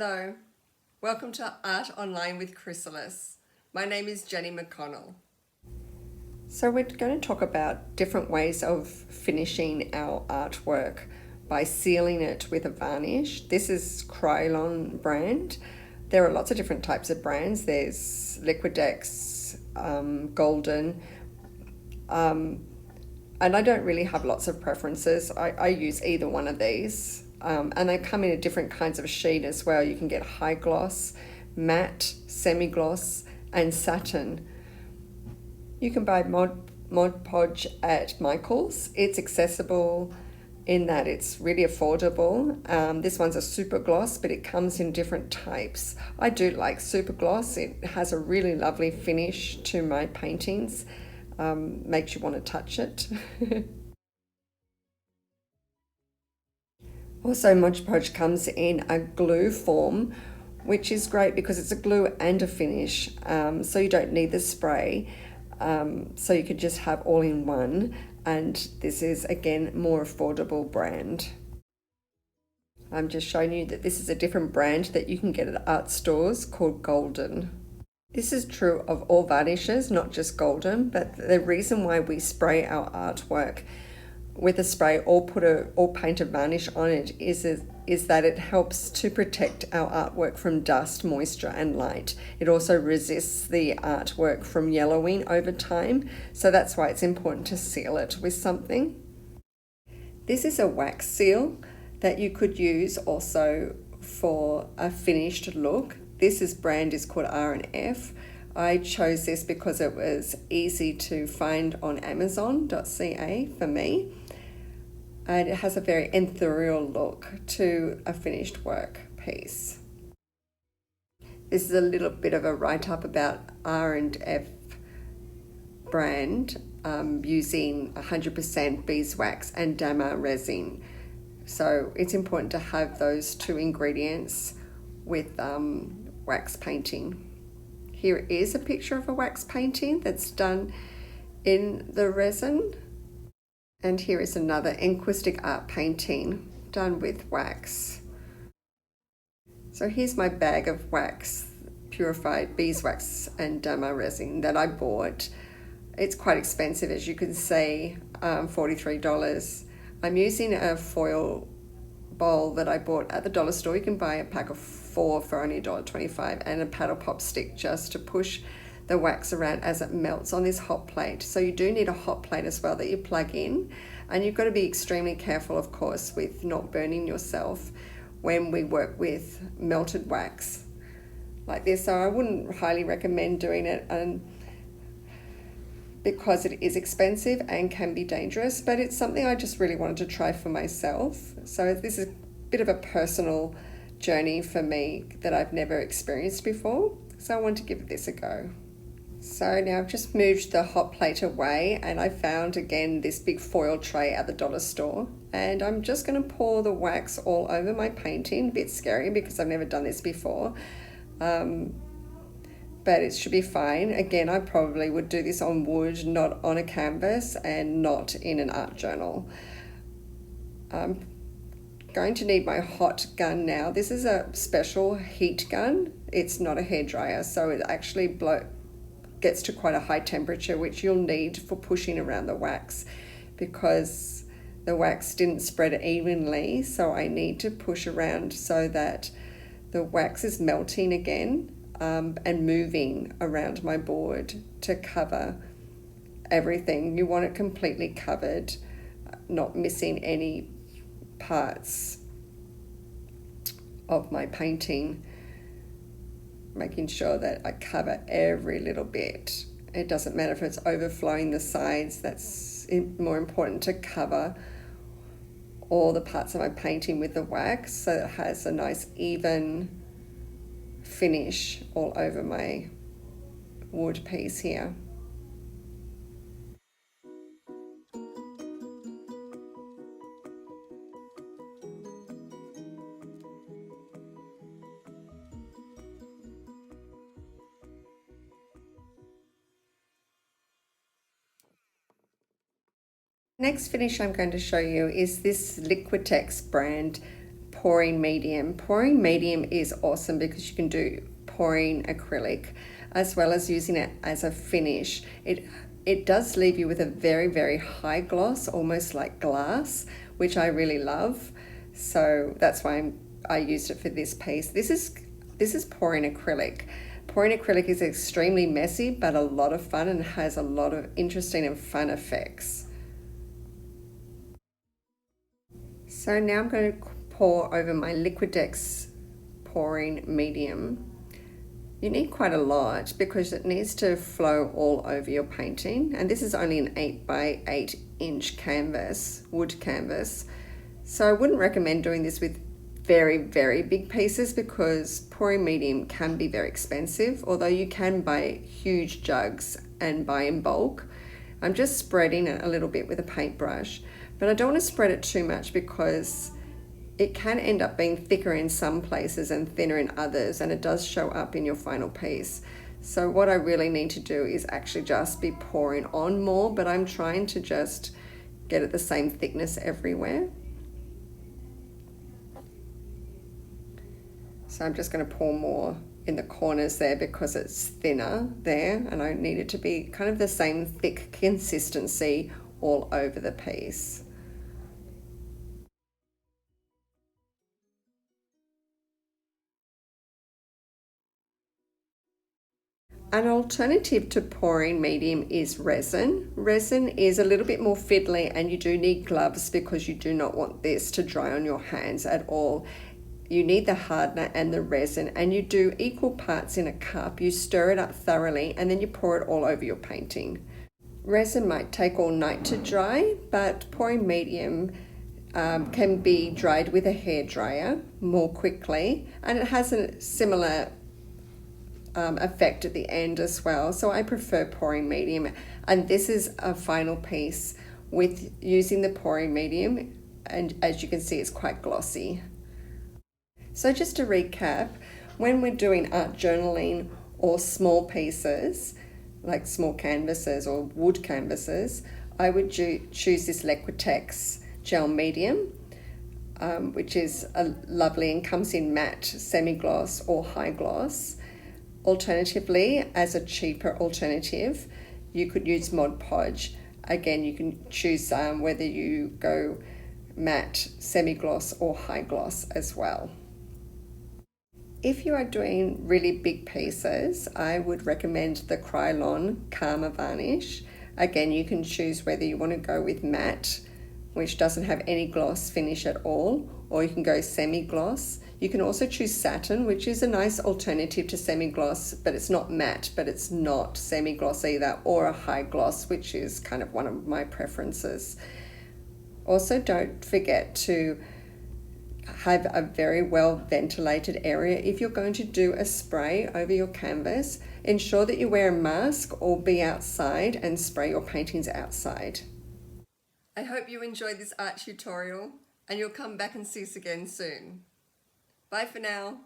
Hello, welcome to Art Online with Chrysalis. My name is Jenny McConnell. So we're going to talk about different ways of finishing our artwork by sealing it with a varnish. This is Krylon brand. There are lots of different types of brands. There's Liquidex, Golden, and I don't really have lots of preferences. I use either one of these. And they come in different kinds of sheen as well. You can get high gloss, matte, semi-gloss, and satin. You can buy Mod Podge at Michael's. It's accessible in that it's really affordable. This one's a super gloss, but it comes in different types. I do like super gloss. It has a really lovely finish to my paintings. Makes you want to touch it. Also, Mod Podge comes in a glue form, which is great because it's a glue and a finish, so you don't need the spray, so you could just have all in one, and this is again more affordable brand. I'm just showing you that this is a different brand that you can get at art stores called Golden. This is true of all varnishes, not just Golden, but the reason why we spray our artwork with a spray or paint a varnish on it is that it helps to protect our artwork from dust, moisture, and light. It also resists the artwork from yellowing over time, so that's why it's important to seal it with something. This is a wax seal that you could use also for a finished look. This brand is called R&F. I chose this because it was easy to find on Amazon.ca for me. And it has a very ethereal look to a finished work piece. This is a little bit of a write-up about R&F brand using 100% beeswax and Dama resin. So it's important to have those two ingredients with wax painting. Here is a picture of a wax painting that's done in the resin. And here is another enquistic art painting done with wax. So here's my bag of wax, purified beeswax and Dama resin that I bought. It's quite expensive, as you can see, $43. I'm using a foil bowl that I bought at the dollar store. You can buy a pack of 4 for only $1.25, and a paddle pop stick just to push the wax around as it melts on this hot plate. So you do need a hot plate as well that you plug in, and you've got to be extremely careful, of course, with not burning yourself when we work with melted wax like this. So I wouldn't highly recommend doing it, and because it is expensive and can be dangerous, but it's something I just really wanted to try for myself. So this is a bit of a personal journey for me that I've never experienced before, so I want to give this a go. So now I've just moved the hot plate away, and I found again this big foil tray at the dollar store, and I'm just going to pour the wax all over my painting. A bit scary because I've never done this before, but it should be fine. Again, I probably would do this on wood, not on a canvas, and not in an art journal. I'm going to need my hot gun now. This is a special heat gun. It's not a hairdryer, so it actually gets to quite a high temperature, which you'll need for pushing around the wax because the wax didn't spread evenly. So I need to push around so that the wax is melting again and moving around my board to cover everything. You want it completely covered, not missing any parts of my painting, making sure that I cover every little bit. It doesn't matter if it's overflowing the sides, that's more important to cover all the parts of my painting with the wax so it has a nice even finish all over my wood piece here. Next finish I'm going to show you is this Liquitex brand pouring medium. Pouring medium is awesome because you can do pouring acrylic as well as using it as a finish. It does leave you with a very, very high gloss, almost like glass, which I really love. So that's why I used it for this piece. This is pouring acrylic. Pouring acrylic is extremely messy, but a lot of fun and has a lot of interesting and fun effects. So now I'm going to pour over my Liquitex pouring medium. You need quite a lot because it needs to flow all over your painting. And this is only an 8 by 8 inch canvas, wood canvas. So I wouldn't recommend doing this with very, very big pieces because pouring medium can be very expensive, although you can buy huge jugs and buy in bulk. I'm just spreading it a little bit with a paintbrush, but I don't want to spread it too much because it can end up being thicker in some places and thinner in others, and it does show up in your final piece. So what I really need to do is actually just be pouring on more, but I'm trying to just get it the same thickness everywhere. So I'm just going to pour more in the corners there because it's thinner there, and I need it to be kind of the same thick consistency all over the piece. An alternative to pouring medium is resin. Resin is a little bit more fiddly and you do need gloves because you do not want this to dry on your hands at all. You need the hardener and the resin, and you do equal parts in a cup. You stir it up thoroughly and then you pour it all over your painting. Resin might take all night to dry, but pouring medium can be dried with a hairdryer more quickly, and it has a similar effect at the end as well. So I prefer pouring medium, and this is a final piece with using the pouring medium, and as you can see it's quite glossy. So just to recap, when we're doing art journaling or small pieces like small canvases or wood canvases, I would choose this Liquitex gel medium, which is lovely and comes in matte, semi-gloss or high gloss. Alternatively, as a cheaper alternative, you could use Mod Podge. Again, you can choose whether you go matte, semi-gloss or high gloss as well. If you are doing really big pieces, I would recommend the Krylon Karma Varnish. Again, you can choose whether you want to go with matte, which doesn't have any gloss finish at all, or you can go semi-gloss. You can also choose satin, which is a nice alternative to semi-gloss, but it's not matte, but it's not semi-gloss either, or a high gloss, which is kind of one of my preferences. Also, don't forget to have a very well ventilated area. If you're going to do a spray over your canvas, ensure that you wear a mask or be outside and spray your paintings outside. I hope you enjoyed this art tutorial and you'll come back and see us again soon. Bye for now.